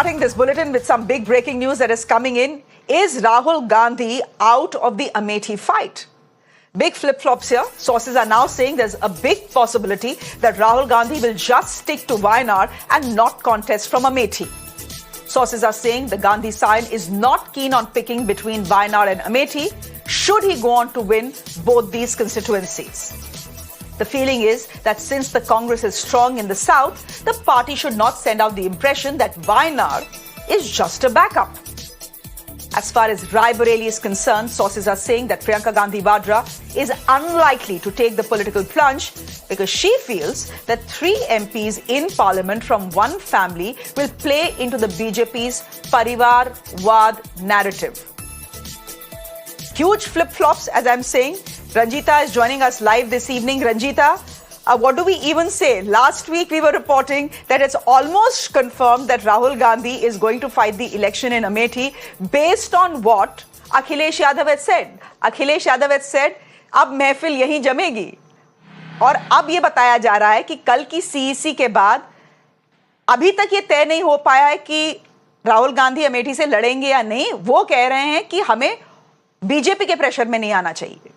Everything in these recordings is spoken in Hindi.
starting this bulletin with some big breaking news that is coming in. Is Rahul Gandhi out of the Amethi fight? Big flip-flops here. Sources are now saying there's a big possibility that Rahul Gandhi will just stick to Wayanad and not contest from Amethi. Sources are saying the Gandhi side is not keen on picking between Wayanad and Amethi should he go on to win both these constituencies. The feeling is that since the Congress is strong in the south, the party should not send out the impression that Wayanad is just a backup. As far as Raebareli is concerned, sources are saying that Priyanka Gandhi Vadra is unlikely to take the political plunge because she feels that 3 MPs in parliament from one family will play into the BJP's Parivar Vad narrative. Huge flip-flops, as I'm saying. Ranjita is joining us live this evening. Ranjita, what do we even say? Last week we were reporting that it's almost confirmed that Rahul Gandhi is going to fight the election in Amethi based on what Akhilesh Yadav had said. Akhilesh Yadav had said, अब महफिल यहीं जमेगी. और अब ये बताया जा रहा है कि कल की CEC के बाद अभी तक ये तय नहीं हो पाया है कि राहुल गांधी अमेठी से लड़ेंगे या नहीं. वो कह रहे हैं कि हमें बीजेपी के प्रेशर में नहीं आना चाहिए.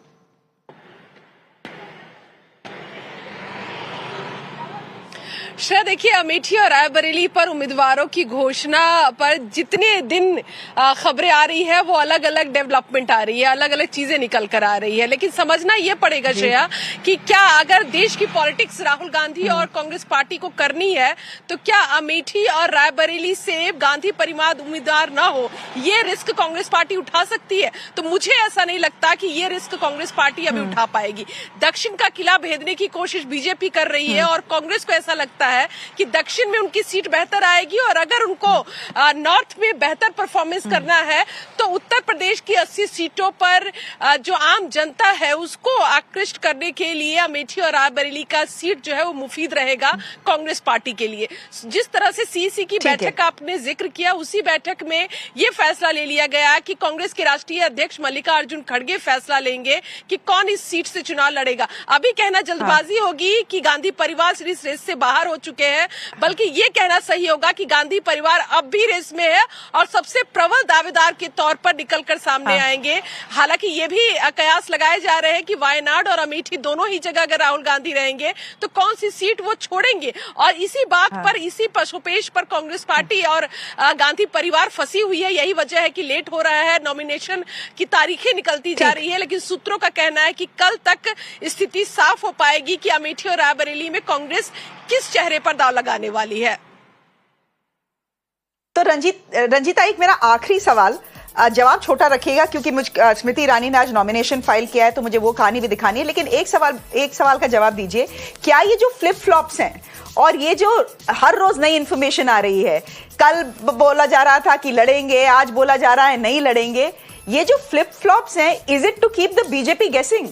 श्रेया, देखिए, अमेठी और रायबरेली पर उम्मीदवारों की घोषणा पर जितने दिन खबरें आ रही है वो अलग अलग डेवलपमेंट आ रही है, अलग अलग चीजें निकल कर आ रही है. लेकिन समझना ये पड़ेगा श्रेया कि क्या अगर देश की पॉलिटिक्स राहुल गांधी और कांग्रेस पार्टी को करनी है तो क्या अमेठी और रायबरेली से गांधी परिवार उम्मीदवार ना हो, ये रिस्क कांग्रेस पार्टी उठा सकती है? तो मुझे ऐसा नहीं लगता कि ये रिस्क कांग्रेस पार्टी अभी उठा पाएगी. दक्षिण का किला भेदने की कोशिश बीजेपी कर रही है और कांग्रेस को ऐसा लगता है कि दक्षिण में उनकी सीट बेहतर आएगी और अगर उनको नॉर्थ में बेहतर परफॉर्मेंस करना है तो उत्तर प्रदेश की 80 सीटों पर जो आम जनता है उसको आकृष्ट करने के लिए अमेठी और रायबरेली का सीट जो है वो मुफीद रहेगा कांग्रेस पार्टी के लिए. जिस तरह से सीसी की बैठक का आपने जिक्र किया, उसी बैठक में ये फैसला ले लिया गया कि कांग्रेस के राष्ट्रीय अध्यक्ष मल्लिकार्जुन खड़गे फैसला लेंगे कि कौन इस सीट से चुनाव लड़ेगा. अभी कहना जल्दबाजी होगी कि गांधी परिवार इस रेस से बाहर हो चुके हैं, बल्कि ये कहना सही होगा कि गांधी परिवार अब भी रेस में है और सबसे प्रबल दावेदार के तौर पर निकलकर सामने आएंगे. हालांकि ये भी कयास लगाए जा रहे हैं कि वायनाड और अमेठी दोनों ही जगह अगर राहुल गांधी रहेंगे तो कौन सी सीट वो छोड़ेंगे. और इसी बात पर, इसी पशुपेश पर कांग्रेस पार्टी और गांधी परिवार फंसी हुई है. यही वजह है कि लेट हो रहा है, नॉमिनेशन की तारीखें निकलती जा रही है. लेकिन सूत्रों का कहना है कि कल तक स्थिति साफ हो पाएगी कि अमेठी और रायबरेली में कांग्रेस किस चेहरे पर दांव लगाने वाली है. तो रंजीता, एक मेरा आखिरी सवाल, जवाब छोटा रखिएगा क्योंकि स्मृति ईरानी ने आज नॉमिनेशन फाइल किया है तो मुझे वो कहानी भी दिखानी है. लेकिन एक सवाल का जवाब दीजिए. क्या ये जो फ्लिप फ्लॉप्स हैं और ये जो हर रोज नई इंफॉर्मेशन आ रही है, कल बोला जा रहा था कि लड़ेंगे, आज बोला जा रहा है नहीं लड़ेंगे, ये जो फ्लिप फ्लॉप्स हैं, is it to keep the BJP guessing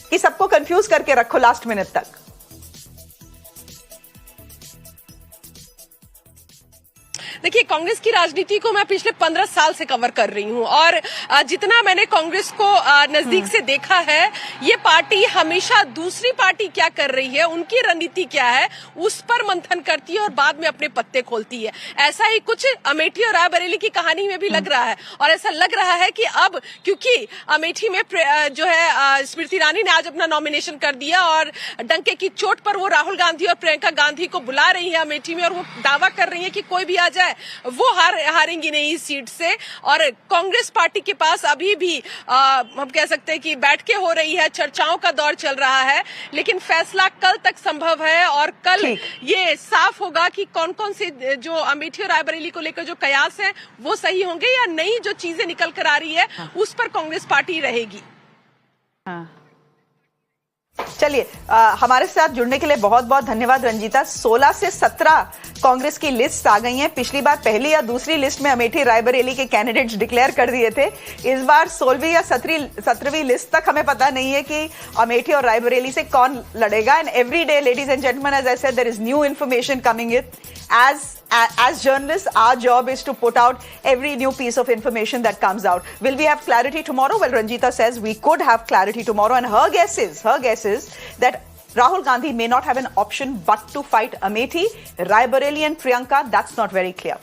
कि सबको कंफ्यूज करके रखो लास्ट मिनट तक? देखिए, कांग्रेस की राजनीति को मैं पिछले 15 साल से कवर कर रही हूं और जितना मैंने कांग्रेस को नजदीक से देखा है, ये पार्टी हमेशा दूसरी पार्टी क्या कर रही है, उनकी रणनीति क्या है, उस पर मंथन करती है और बाद में अपने पत्ते खोलती है. ऐसा ही कुछ अमेठी और रायबरेली की कहानी में भी लग रहा है. और ऐसा लग रहा है कि अब क्योंकि अमेठी में जो है स्मृति ईरानी ने आज अपना नॉमिनेशन कर दिया और डंके की चोट पर वो राहुल गांधी और प्रियंका गांधी को बुला रही है अमेठी में और वो दावा कर रही है कि कोई भी आ जाए वो हारेंगी नहीं इस सीट से. और कांग्रेस पार्टी के पास अभी भी हम कह सकते हैं कि बैठकें हो रही है, चर्चाओं का दौर चल रहा है. लेकिन फैसला कल तक संभव है और कल ये साफ होगा कि कौन कौन से जो अमेठी और रायबरेली को लेकर जो कयास है वो सही होंगे या नहीं. जो चीजें निकल कर आ रही है उस पर कांग्रेस पार्टी रहेगी. चलिए, हमारे साथ जुड़ने के लिए बहुत बहुत धन्यवाद रंजीता. 16 से 17 कांग्रेस की लिस्ट आ गई हैं. पिछली बार पहली या दूसरी लिस्ट में अमेठी रायबरेली के कैंडिडेट्स डिक्लेयर कर दिए थे. इस बार 16वीं या 17वीं लिस्ट तक हमें पता नहीं है कि अमेठी और रायबरेली से कौन लड़ेगा. And every day, ladies and gentleman, as I said, there is new information coming in. As journalists, our job is to put out every new piece of information that comes out. Will we have clarity tomorrow? Well, Ranjita says we could have clarity tomorrow, and her guess is that Rahul Gandhi may not have an option but to fight Amethi, Raebareli and Priyanka. That's not very clear.